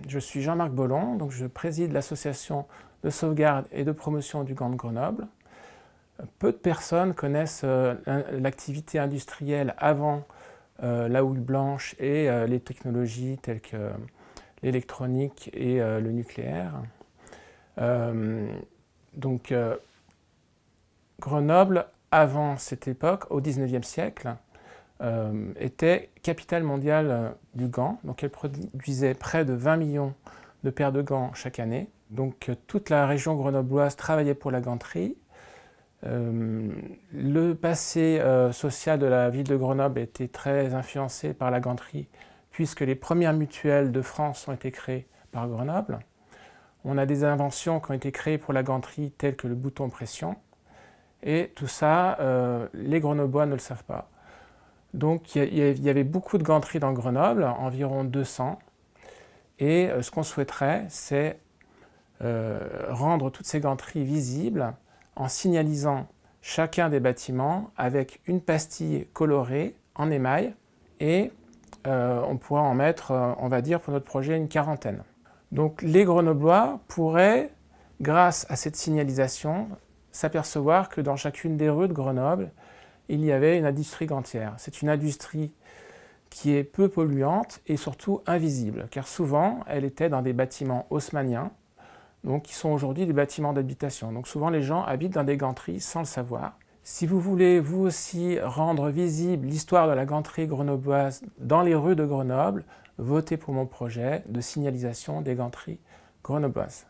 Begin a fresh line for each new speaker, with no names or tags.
Je suis Jean-Marc Bollon, donc je préside l'association de sauvegarde et de promotion du Gant de Grenoble. Peu de personnes connaissent l'activité industrielle avant la houlle blanche et les technologies telles que l'électronique et le nucléaire. Grenoble, avant cette époque, au XIXe siècle, était capitale mondiale du gant. Donc elle produisait près de 20 millions de paires de gants chaque année. Donc toute la région grenobloise travaillait pour la ganterie. Le passé social de la ville de Grenoble était très influencé par la ganterie, puisque les premières mutuelles de France ont été créées par Grenoble. On a des inventions qui ont été créées pour la ganterie, telles que le bouton pression. Et tout ça, les Grenoblois ne le savent pas. Donc il y avait beaucoup de ganteries dans Grenoble, environ 200. Et ce qu'on souhaiterait, c'est rendre toutes ces ganteries visibles en signalisant chacun des bâtiments avec une pastille colorée en émail. Et on pourra en mettre, on va dire, pour notre projet, une quarantaine. Donc les Grenoblois pourraient, grâce à cette signalisation, s'apercevoir que dans chacune des rues de Grenoble, il y avait une industrie gantière. C'est une industrie qui est peu polluante et surtout invisible, car souvent elle était dans des bâtiments haussmanniens, donc qui sont aujourd'hui des bâtiments d'habitation. Donc souvent les gens habitent dans des ganteries sans le savoir. Si vous voulez vous aussi rendre visible l'histoire de la ganterie grenobloise dans les rues de Grenoble, votez pour mon projet de signalisation des ganteries grenobloises.